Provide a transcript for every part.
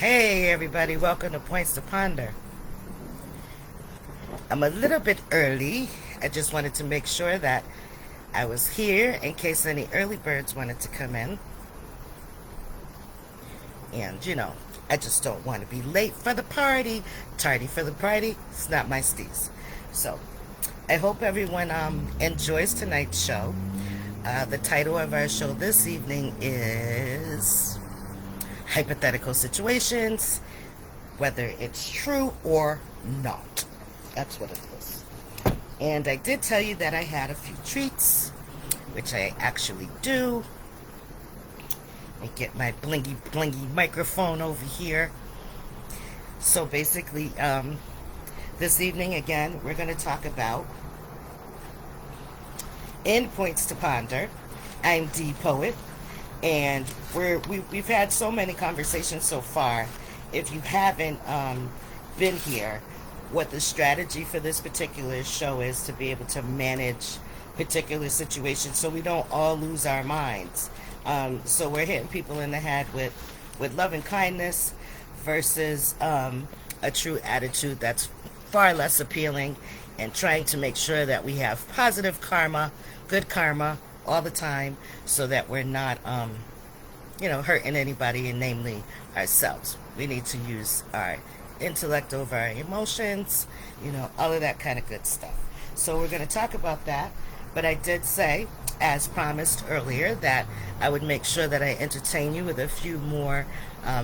Hey everybody, welcome to Points to Ponder. I'm a little bit early. I just wanted to make sure that I was here in case any early birds wanted to come in. And I just don't want to be late for the party. Tardy for the party. It's not my steez. So I hope everyone enjoys tonight's show. The title of our show this evening is Hypothetical Situations, whether it's true or not. That's what it is. And I did tell you that I had a few treats, which I actually do. Let me get my blingy blingy microphone over here. So basically, this evening again, we're going to talk about Points to Ponder. I'm Depoet, and we've had so many conversations so far. If you haven't been here, what the strategy for this particular show is to be able to manage particular situations so we don't all lose our minds. So we're hitting people in the head with love and kindness versus a true attitude that's far less appealing, and trying to make sure that we have positive karma, good karma all the time, so that we're not hurting anybody, and namely ourselves. We need to use our intellect over our emotions, all of that kind of good stuff. So we're going to talk about that. But I did say, as promised earlier, that I would make sure that I entertain you with a few more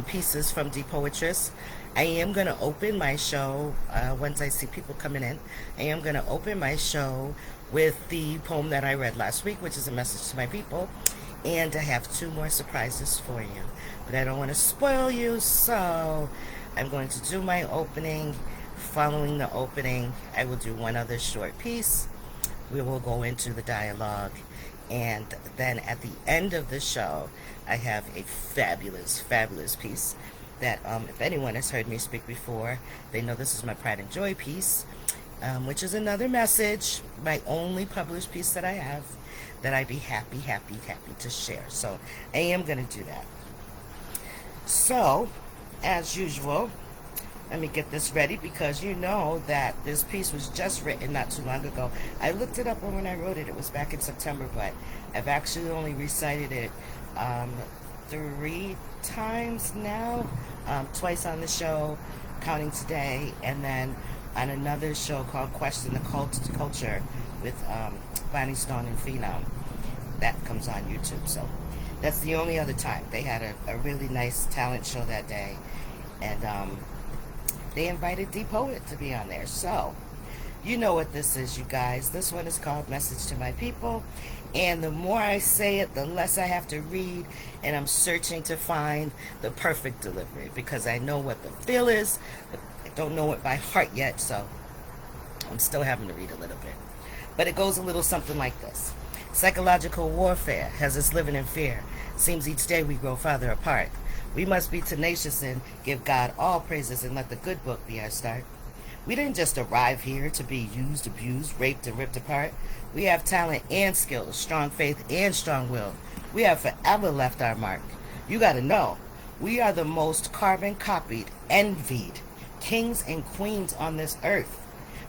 pieces from Depoetress. I am going to open my show, once I see people coming in, I am going to open my show with the poem that I read last week, which is a message to my people. And I have two more surprises for you. But I don't want to spoil you, so I'm going to do my opening. Following the opening, I will do one other short piece. We will go into the dialogue. And then at the end of the show, I have a fabulous, fabulous piece that if anyone has heard me speak before, they know this is my Pride and Joy piece, which is another message, my only published piece that I have, that I'd be happy to share. So I am going to do that. So, as usual, let me get this ready, because you know that this piece was just written not too long ago. I looked it up when I wrote it. It was back in September, but I've actually only recited it 3 times now. Twice on the show, counting today, and then on another show called Question the Culture with Bonnie Stone and Phenom. That comes on YouTube. So that's the only other time. They had a really nice talent show that day, and they invited Depoet to be on there. So you know what this is, you guys. This one is called Message to My People. And the more I say it, the less I have to read. And I'm searching to find the perfect delivery, because I know what the feel is, but I don't know it by heart yet. So I'm still having to read a little bit. But it goes a little something like this. Psychological warfare has us living in fear. Seems each day we grow farther apart. We must be tenacious and give God all praises, and let the good book be our start. We didn't just arrive here to be used, abused, raped, and ripped apart. We have talent and skills, strong faith and strong will. We have forever left our mark. You gotta know, we are the most carbon copied, envied kings and queens on this earth.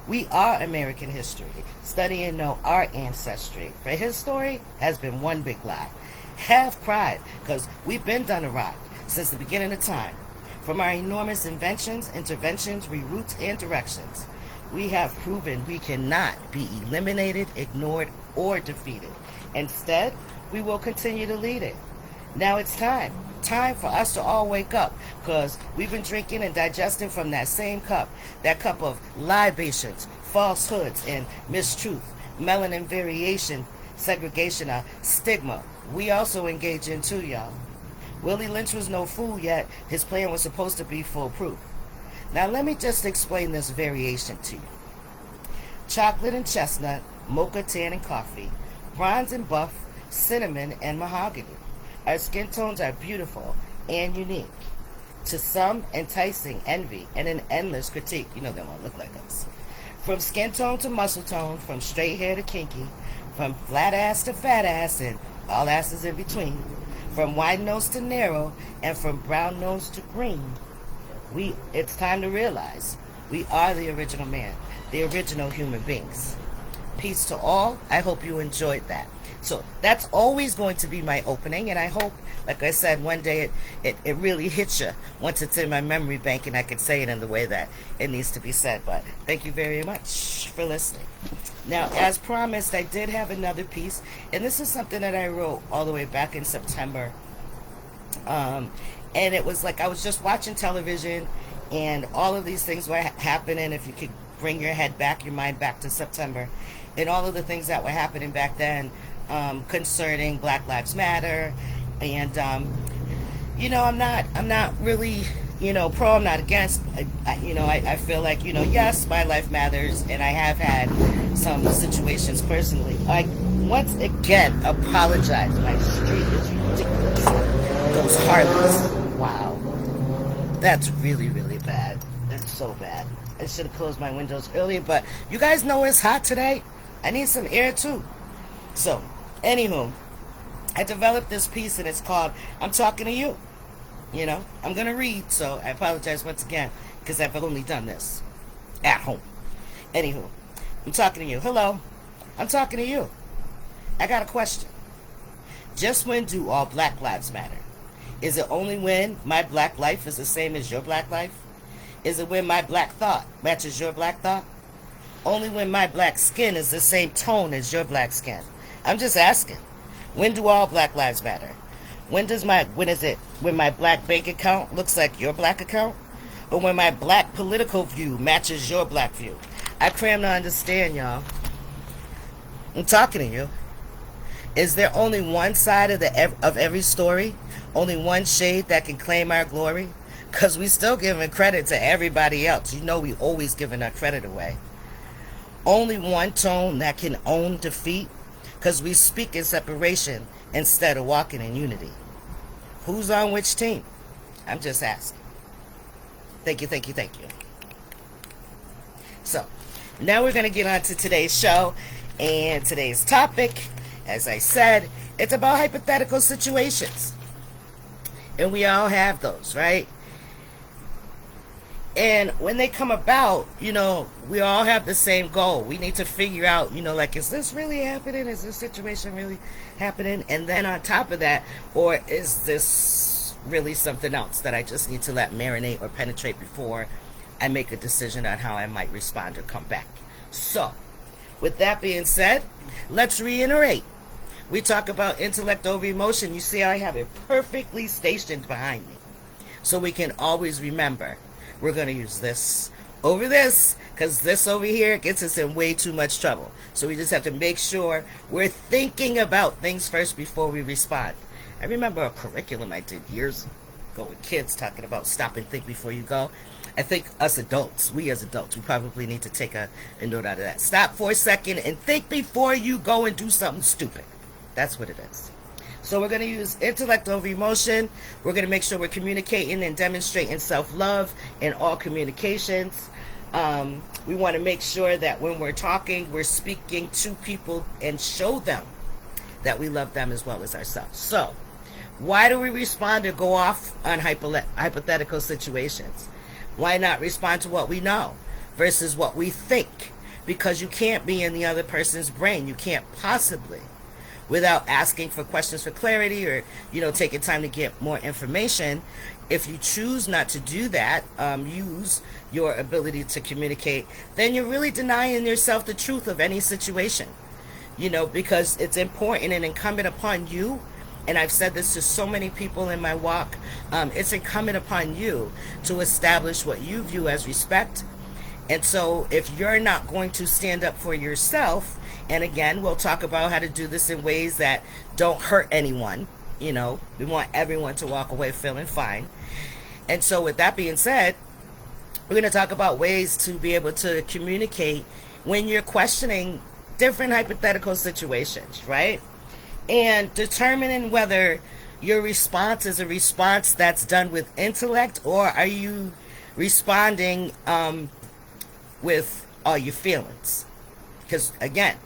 We are American history. Study and know our ancestry. For his story has been one big lie. Have pride, because we've been done awry since the beginning of time. From our enormous inventions, interventions, reroutes, and directions, we have proven we cannot be eliminated, ignored, or defeated. Instead, we will continue to lead it. Now it's time for us to all wake up, because we've been drinking and digesting from that same cup, that cup of libations, falsehoods, and mistruth, melanin variation, segregation, stigma. We also engage in too, y'all. Willie Lynch was no fool, yet his plan was supposed to be foolproof. Now let me just explain this variation to you. Chocolate and chestnut, mocha, tan, and coffee, bronze and buff, cinnamon, and mahogany. Our skin tones are beautiful and unique. To some, enticing envy and an endless critique. They won't look like us. From skin tone to muscle tone, from straight hair to kinky, from flat ass to fat ass, and all asses in between. From wide nose to narrow, and from brown nose to green. It's time to realize we are the original man, the original human beings. Peace to all. I hope you enjoyed that. So that's always going to be my opening, and I hope, like I said, one day it really hits you once it's in my memory bank and I can say it in the way that it needs to be said. But thank you very much for listening. Now, as promised, I did have another piece, and this is something that I wrote all the way back in September. And it was like I was just watching television, and all of these things were happening. If you could bring your mind back to September, and all of the things that were happening back then concerning Black Lives Matter, and I'm not really pro. I'm not against. I feel like yes, my life matters, and I have had some situations personally. I once again apologize. My street is ridiculous. Those Harleys. Wow. That's really, really bad. That's so bad. I should have closed my windows earlier, but you guys know it's hot today. I need some air too. So, anywho, I developed this piece and it's called I'm Talking to You. I'm going to read, so I apologize once again because I've only done this at home. Anywho, I'm talking to you. Hello. I'm talking to you. I got a question. Just when do all Black lives matter? Is it only when my black life is the same as your black life? Is it when my black thought matches your black thought? Only when my black skin is the same tone as your black skin? I'm just asking. When do all Black lives matter? When is it when my black bank account looks like your black account? Or when my black political view matches your black view? I cram to understand, y'all. I'm talking to you. Is there only one side of every story? Only one shade that can claim our glory? Because we still giving credit to everybody else. We always giving our credit away. Only one tone that can own defeat? Because we speak in separation instead of walking in unity. Who's on which team? I'm just asking. Thank you, thank you, thank you. So, now we're going to get on to today's show. And today's topic, as I said, it's about hypothetical situations. And we all have those, right? And when they come about, we all have the same goal. We need to figure out, is this really happening? Is this situation really happening? And then on top of that, or is this really something else that I just need to let marinate or penetrate before I make a decision on how I might respond or come back? So, with that being said, let's reiterate. We talk about intellect over emotion. You see, I have it perfectly stationed behind me. So we can always remember, we're going to use this over this, because this over here gets us in way too much trouble. So we just have to make sure we're thinking about things first before we respond. I remember a curriculum I did years ago with kids talking about stop and think before you go. I think we as adults, we probably need to take a note out of that. Stop for a second and think before you go and do something stupid. That's what it is. So we're going to use intellect over emotion. We're going to make sure we're communicating and demonstrating self-love in all communications. We want to make sure that when we're talking, we're speaking to people and show them that we love them as well as ourselves. So why do we respond or go off on hypothetical situations? Why not respond to what we know versus what we think? Because you can't be in the other person's brain. You can't possibly, without asking for questions for clarity or, taking time to get more information. If you choose not to do that, use your ability to communicate, then you're really denying yourself the truth of any situation, because it's important and incumbent upon you. And I've said this to so many people in my walk. It's incumbent upon you to establish what you view as respect. And so if you're not going to stand up for yourself, and again, we'll talk about how to do this in ways that don't hurt anyone. We want everyone to walk away feeling fine. And so with that being said, we're going to talk about ways to be able to communicate when you're questioning different hypothetical situations, right? And determining whether your response is a response that's done with intellect, or are you responding with all your feelings? Because again,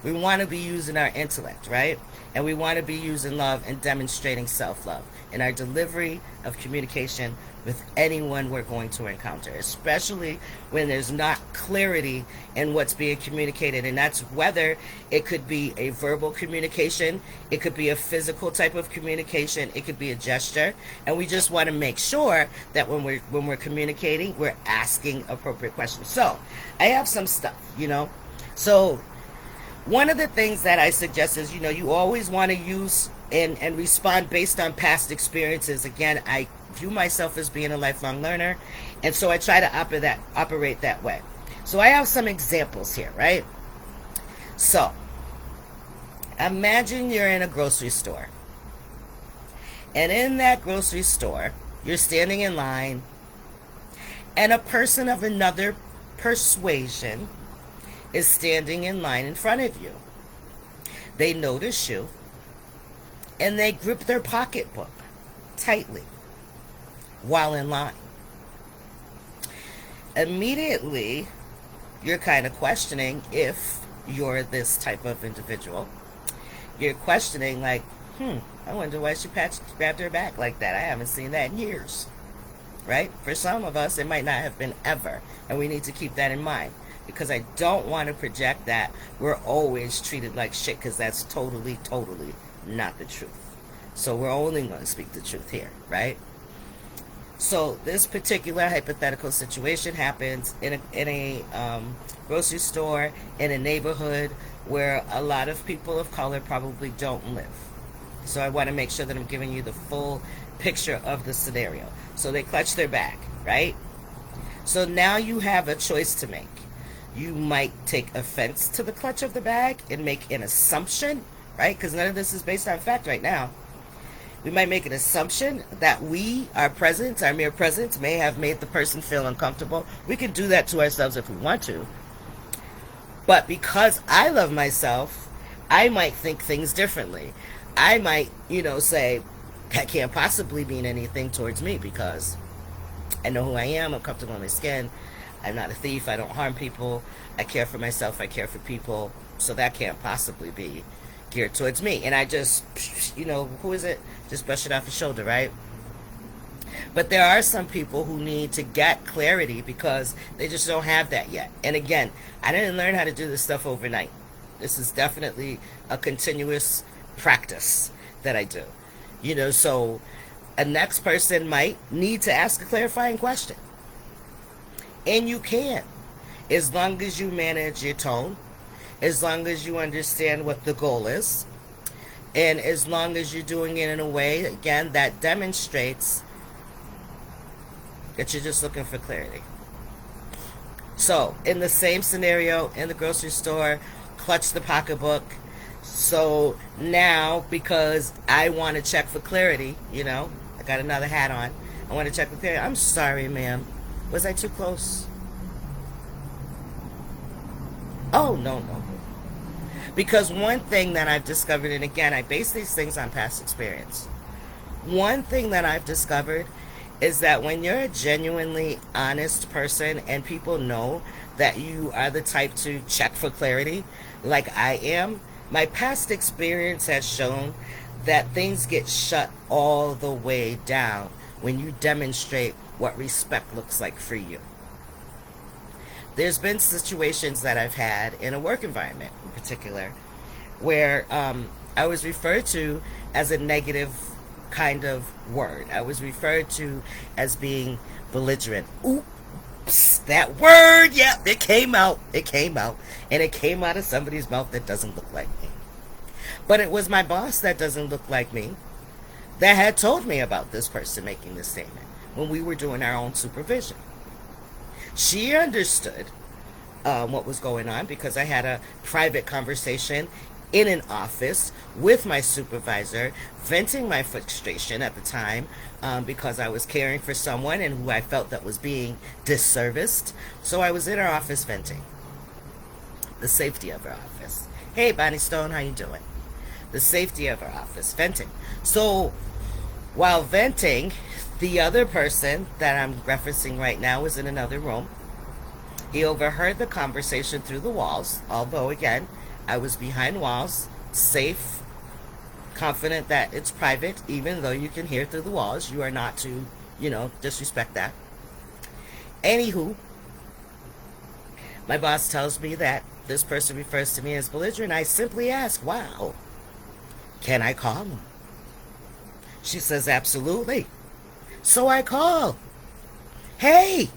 we want to be using our intellect, right? And we want to be using love and demonstrating self-love in our delivery of communication with anyone we're going to encounter, especially when there's not clarity in what's being communicated. And that's whether it could be a verbal communication, it could be a physical type of communication, it could be a gesture. And we just want to make sure that when we're communicating, we're asking appropriate questions. So I have some stuff, So one of the things that I suggest is, you always want to use and respond based on past experiences. Again, I view myself as being a lifelong learner, and so I try to operate that way. So I have some examples here, right? So imagine you're in a grocery store, and in that grocery store, you're standing in line, and a person of another persuasion is standing in line in front of you. They notice you, and they grip their pocketbook tightly while in line. Immediately, you're kind of questioning if you're this type of individual. You're questioning like, I wonder why she grabbed her back like that. I haven't seen that in years, right? For some of us, it might not have been ever, and we need to keep that in mind, because I don't want to project that we're always treated like shit, because that's totally not the truth. So we're only going to speak the truth here, right? So this particular hypothetical situation happens in a grocery store in a neighborhood where a lot of people of color probably don't live. So I want to make sure that I'm giving you the full picture of the scenario. So they clutch their bag, right? So now you have a choice to make. You might take offense to the clutch of the bag and make an assumption, right? Because none of this is based on fact right now. We might make an assumption that our mere presence, may have made the person feel uncomfortable. We can do that to ourselves if we want to. But because I love myself, I might think things differently. I might, say, that can't possibly mean anything towards me because I know who I am, I'm comfortable in my skin, I'm not a thief, I don't harm people, I care for myself, I care for people, so that can't possibly be geared towards me. And I just, who is it? Just brush it off your shoulder, right? But there are some people who need to get clarity because they just don't have that yet. And again, I didn't learn how to do this stuff overnight. This is definitely a continuous practice that I do. So a next person might need to ask a clarifying question. And you can, as long as you manage your tone, as long as you understand what the goal is, and as long as you're doing it in a way, again, that demonstrates that you're just looking for clarity. So, in the same scenario, in the grocery store, clutch the pocketbook. So now, because I want to check for clarity, I got another hat on, I want to check for clarity. I'm sorry, ma'am. Was I too close? Oh, no. Because one thing that I've discovered, and again, I base these things on past experience. One thing that I've discovered is that when you're a genuinely honest person and people know that you are the type to check for clarity, like I am, my past experience has shown that things get shut all the way down when you demonstrate what respect looks like for you. There's been situations that I've had in a work environment in particular where I was referred to as a negative kind of word. I was referred to as being belligerent. Oops, that word, yeah, it came out. And it came out of somebody's mouth that doesn't look like me. But it was my boss that doesn't look like me that had told me about this person making this statement when we were doing our own supervision. She understood what was going on because I had a private conversation in an office with my supervisor, venting my frustration at the time because I was caring for someone and who I felt that was being disserviced. So I was in her office venting. The safety of her office. Hey, Bonnie Stone, how you doing? The safety of her office, venting. So while venting, the other person that I'm referencing right now was in another room. He overheard the conversation through the walls, although, again, I was behind walls, safe, confident that it's private, even though you can hear through the walls. You are not to, disrespect that. Anywho, my boss tells me that this person refers to me as belligerent. I simply ask, wow, can I call them? She says, absolutely. So I call. Hey,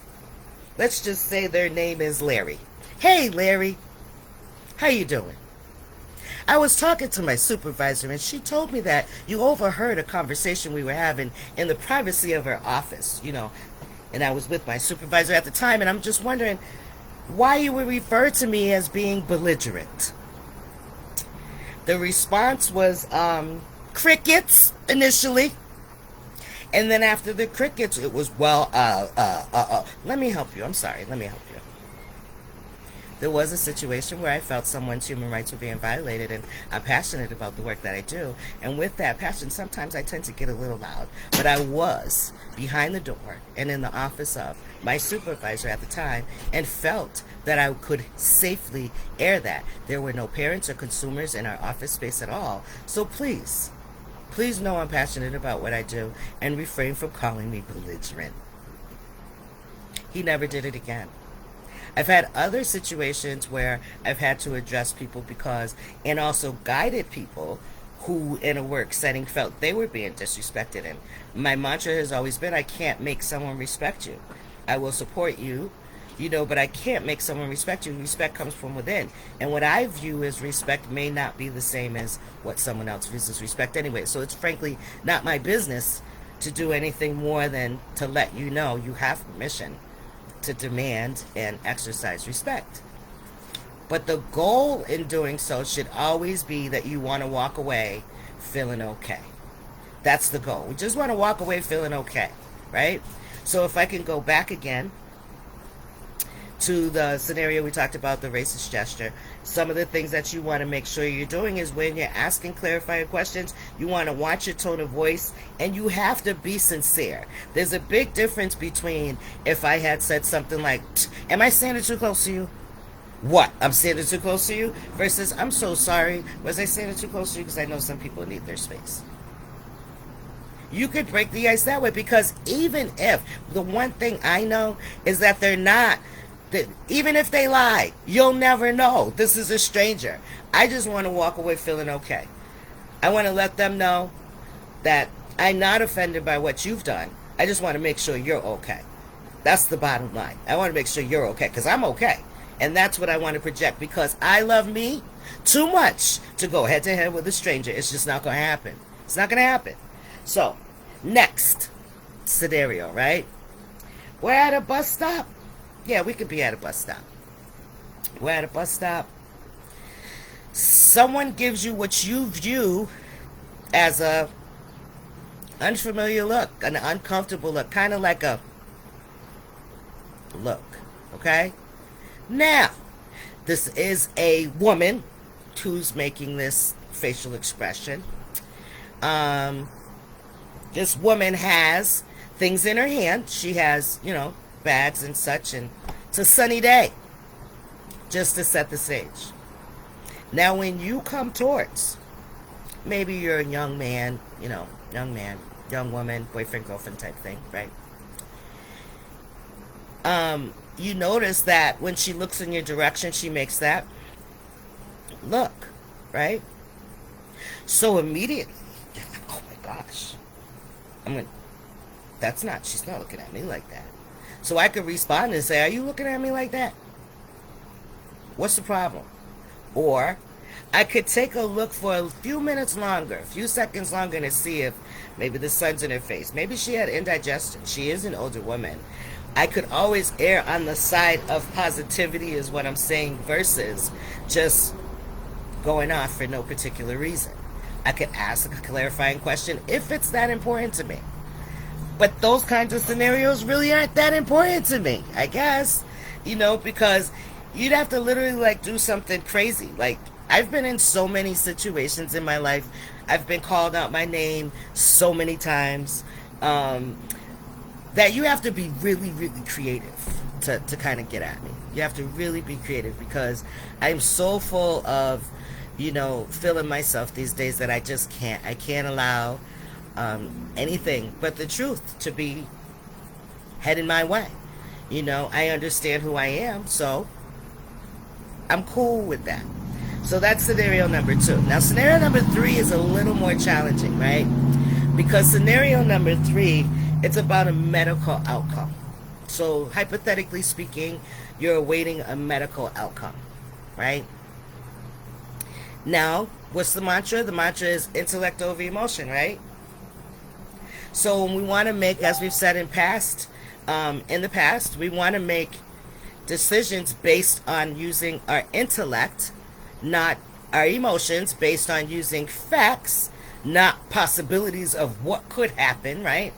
let's just say their name is Larry. Hey, Larry, how you doing? I was talking to my supervisor, and she told me that you overheard a conversation we were having in the privacy of her office, and I was with my supervisor at the time, and I'm just wondering why you would refer to me as being belligerent. The response was crickets initially. And then after the crickets, it was, let me help you. I'm sorry. Let me help you. There was a situation where I felt someone's human rights were being violated, and I'm passionate about the work that I do. And with that passion, sometimes I tend to get a little loud. But I was behind the door and in the office of my supervisor at the time and felt that I could safely air that. There were no parents or consumers in our office space at all. So please know I'm passionate about what I do and refrain from calling me belligerent. He never did it again. I've had other situations where I've had to address people and also guided people who in a work setting felt they were being disrespected. And my mantra has always been, I can't make someone respect you. I will support you, but I can't make someone respect you. Respect comes from within. And what I view as respect may not be the same as what someone else views as respect anyway. So it's frankly not my business to do anything more than to let you know you have permission to demand and exercise respect. But the goal in doing so should always be that you want to walk away feeling okay. That's the goal. We just want to walk away feeling okay, right? So if I can go back again to the scenario we talked about, the racist gesture, some of the things that you want to make sure you're doing is when you're asking clarifying questions, you want to watch your tone of voice, and you have to be sincere. There's a big difference between if I had said something like, am I standing too close to you? What? I'm standing too close to you? Versus, I'm so sorry. Was I standing too close to you? Because I know some people need their space. You could break the ice that way, because even if, the one thing I know is that they're not, even if they lie, you'll never know. This is a stranger. I just want to walk away feeling okay. I want to let them know that I'm not offended by what you've done. I just want to make sure you're okay. That's the bottom line. I want to make sure you're okay, because I'm okay. And that's what I want to project, because I love me too much to go head to head with a stranger. It's just not going to happen. It's not going to happen. So, next scenario, right? We're at a bus stop. Yeah, we could be at a bus stop. We're at a bus stop. Someone gives you what you view as a unfamiliar look, an uncomfortable look, kind of like a look, okay? Now, this is a woman who's making this facial expression. This woman has things in her hand. She has, bags and such, and it's a sunny day, just to set the stage. Now, when you come towards, maybe you're a young man, young woman, boyfriend, girlfriend type thing, right? You notice that when she looks in your direction, she makes that look, right? So immediately, oh my gosh, she's not looking at me like that. So I could respond and say, are you looking at me like that? What's the problem? Or I could take a look for a few minutes longer, a few seconds longer, to see if maybe the sun's in her face. Maybe she had indigestion. She is an older woman. I could always err on the side of positivity is what I'm saying, versus just going off for no particular reason. I could ask a clarifying question if it's that important to me. But those kinds of scenarios really aren't that important to me, I guess. Because you'd have to literally do something crazy. I've been in so many situations in my life. I've been called out my name so many times that you have to be really, really creative to kind of get at me. You have to really be creative, because I'm so full of feeling myself these days that I can't allow anything but the truth to be heading my way. I understand who I am, so I'm cool with that. So that's scenario number 2. Now, scenario number 3 is a little more challenging, right? Because scenario number 3, it's about a medical outcome. So, hypothetically speaking, you're awaiting a medical outcome, right? Now, what's the mantra? The mantra is intellect over emotion, right? So, when we want to make, as we've said in the past, we want to make decisions based on using our intellect, not our emotions, based on using facts, not possibilities of what could happen, right?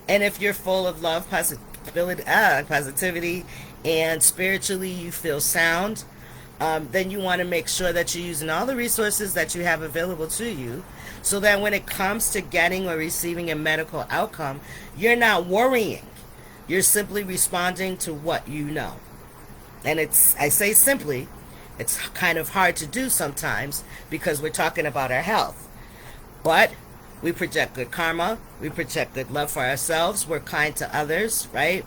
And if you're full of love, positivity, and spiritually you feel sound, then you want to make sure that you're using all the resources that you have available to you, so that when it comes to getting or receiving a medical outcome, you're not worrying. You're simply responding to what you know. And I say simply, it's kind of hard to do sometimes because we're talking about our health. But we project good karma, we project good love for ourselves, we're kind to others, right?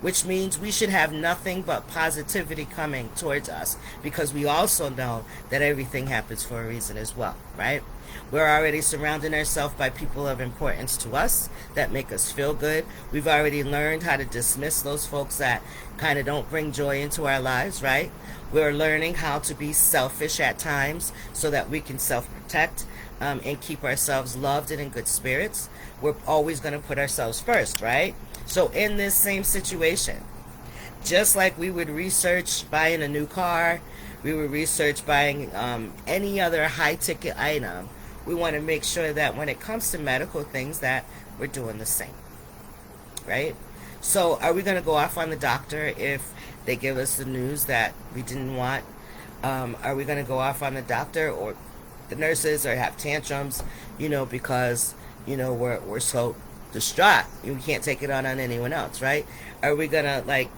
Which means we should have nothing but positivity coming towards us, because we also know that everything happens for a reason as well, right? We're already surrounding ourselves by people of importance to us that make us feel good. We've already learned how to dismiss those folks that kind of don't bring joy into our lives, right? We're learning how to be selfish at times so that we can self-protect and keep ourselves loved and in good spirits. We're always going to put ourselves first, right? So in this same situation, just like we would research buying a new car, we would research buying any other high-ticket item, we want to make sure that when it comes to medical things that we're doing the same, right? So are we going to go off on the doctor if they give us the news that we didn't want? Are we going to go off on the doctor or the nurses, or have tantrums, because, we're so distraught, we can't take it on anyone else, right? Are we going to,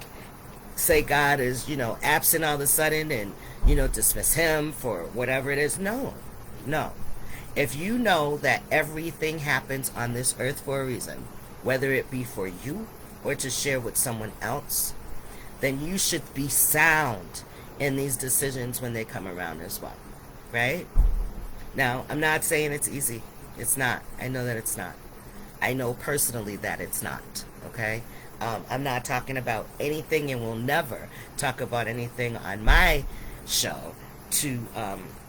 say God is, absent all of a sudden and, dismiss him for whatever it is? No. If you know that everything happens on this earth for a reason, whether it be for you or to share with someone else, then you should be sound in these decisions when they come around as well, right? Now, I'm not saying it's easy. It's not. I know that it's not. I know personally that it's not, okay? I'm not talking about anything, and will never talk about anything on my show to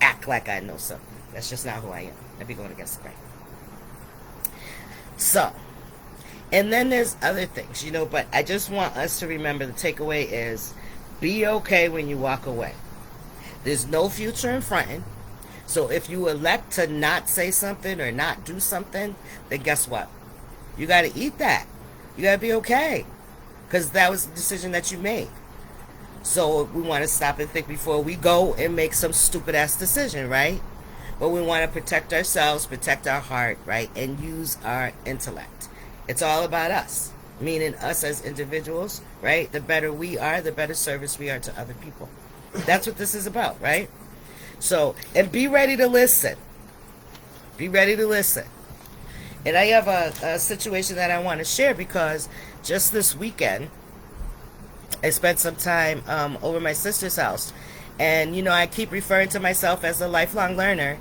act like I know something. That's just not who I am. I'd be going against the grain. So, and then there's other things, but I just want us to remember the takeaway is be okay when you walk away. There's no future in fronting. So if you elect to not say something or not do something, then guess what? You got to eat that. You got to be okay, because that was the decision that you made. So we want to stop and think before we go and make some stupid ass decision, right? But we want to protect ourselves, protect our heart, right? And use our intellect. It's all about us, meaning us as individuals, right? The better we are, the better service we are to other people. That's what this is about, right? So, and be ready to listen. Be ready to listen. And I have a situation that I want to share, because just this weekend, I spent some time over my sister's house. And, I keep referring to myself as a lifelong learner.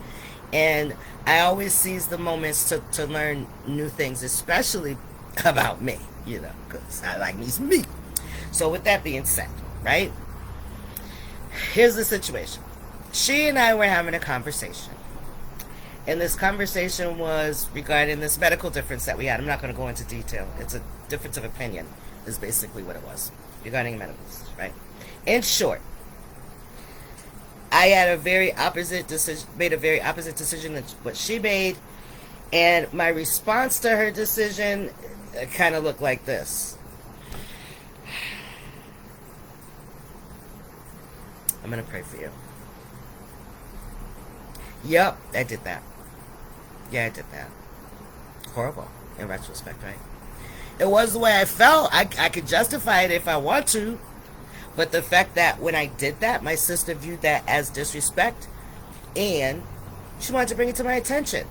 And I always seize the moments to learn new things, especially about me, because I like me. So with that being said, right? Here's the situation. She and I were having a conversation. And this conversation was regarding this medical difference that we had. I'm not going to go into detail. It's a difference of opinion is basically what it was regarding medicals, right? In short, I had made a very opposite decision than what she made, and my response to her decision kind of looked like this. I'm going to pray for you. Yep, I did that. Yeah, I did that. Horrible, in retrospect, right? It was the way I felt. I could justify it if I want to. But the fact that when I did that, my sister viewed that as disrespect, and she wanted to bring it to my attention.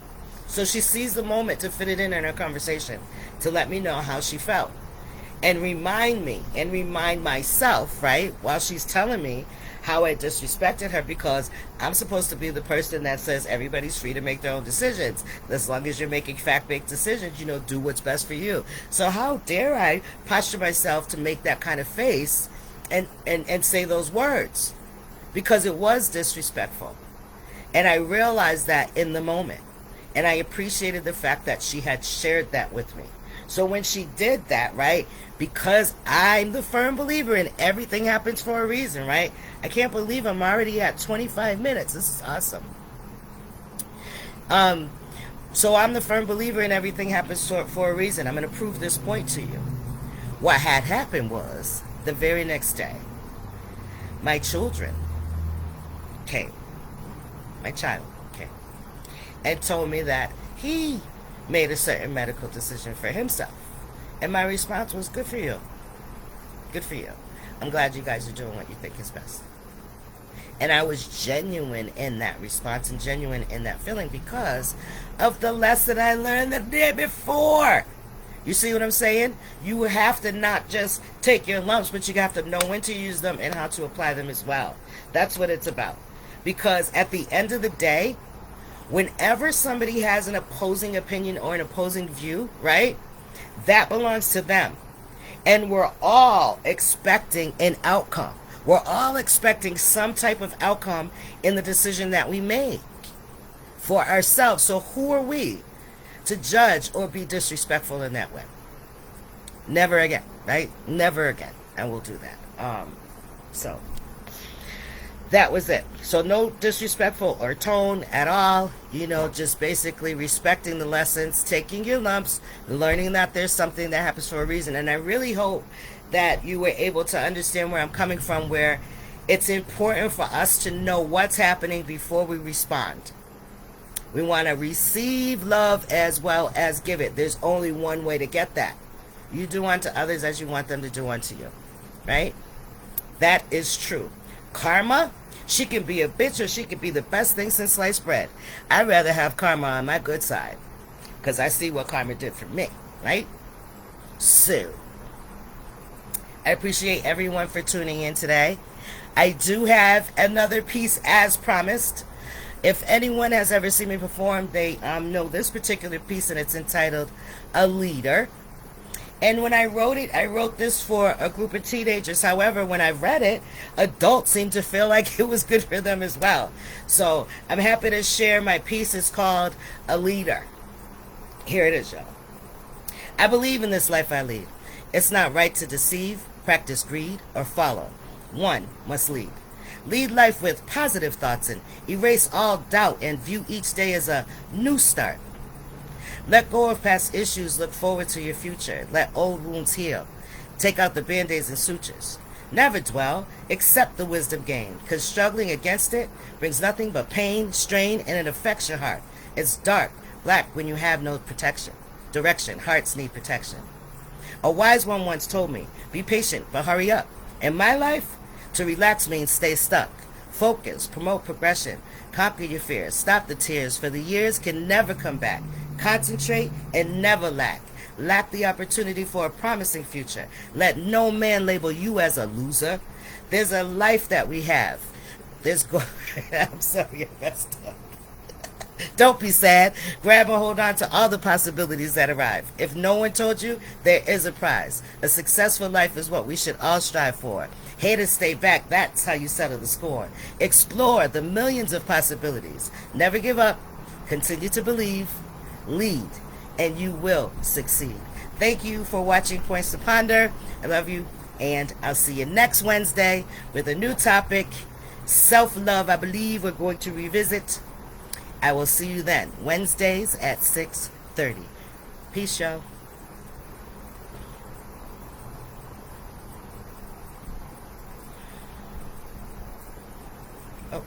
So she seized the moment to fit it in her conversation to let me know how she felt and remind me and remind myself, right, while she's telling me how I disrespected her, because I'm supposed to be the person that says everybody's free to make their own decisions. As long as you're making fact-based decisions, do what's best for you. So how dare I posture myself to make that kind of face and say those words? Because it was disrespectful. And I realized that in the moment. And I appreciated the fact that she had shared that with me. So when she did that, right, because I'm the firm believer in everything happens for a reason, right? I can't believe I'm already at 25 minutes. This is awesome. So I'm the firm believer in everything happens for a reason. I'm going to prove this point to you. What had happened was the very next day, my children came. My child came and told me that he made a certain medical decision for himself. And my response was, good for you. Good for you. I'm glad you guys are doing what you think is best. And I was genuine in that response and genuine in that feeling because of the lesson I learned the day before. You see what I'm saying? You have to not just take your lumps, but you have to know when to use them and how to apply them as well. That's what it's about. Because at the end of the day, whenever somebody has an opposing opinion or an opposing view, right, that belongs to them. And we're all expecting an outcome. We're all expecting some type of outcome in the decision that we make for ourselves. So who are we to judge or be disrespectful in that way? Never again, right? Never again. And we'll do that. So that was it. So no disrespectful or tone at all. Just basically respecting the lessons, taking your lumps, learning that there's something that happens for a reason. And I really hope that you were able to understand where I'm coming from, where it's important for us to know what's happening before we respond. We want to receive love as well as give it. There's only one way to get that. You do unto others as you want them to do unto you. Right? That is true. Karma, she can be a bitch or she can be the best thing since sliced bread. I'd rather have karma on my good side because I see what karma did for me, right? So, I appreciate everyone for tuning in today. I do have another piece as promised. If anyone has ever seen me perform, they know this particular piece, and it's entitled A Leader. And when I wrote this for a group of teenagers. However, when I read it, adults seemed to feel like it was good for them as well. So I'm happy to share my piece. It's called A Leader. Here it is, y'all. I believe in this life I lead. It's not right to deceive, practice greed, or follow. One must lead. Lead life with positive thoughts and erase all doubt and view each day as a new start. Let go of past issues, look forward to your future. Let old wounds heal. Take out the band-aids and sutures. Never dwell, accept the wisdom gained, because struggling against it brings nothing but pain, strain, and it affects your heart. It's dark, black when you have no direction. Hearts need protection. A wise one once told me, be patient, but hurry up. In my life, to relax means stay stuck. Focus, promote progression, conquer your fears, stop the tears, for the years can never come back. Concentrate and never lack. Lack the opportunity for a promising future. Let no man label you as a loser. There's a life that we have. I'm sorry, I messed up. Don't be sad. Grab and hold on to all the possibilities that arrive. If no one told you, there is a prize. A successful life is what we should all strive for. Haters stay back. That's how you settle the score. Explore the millions of possibilities. Never give up. Continue to believe. Lead, and you will succeed. Thank you for watching Points to Ponder. I love you, and I'll see you next Wednesday with a new topic, self-love. I believe we're going to revisit. I will see you then, Wednesdays at 6:30. Peace, y'all. Oh.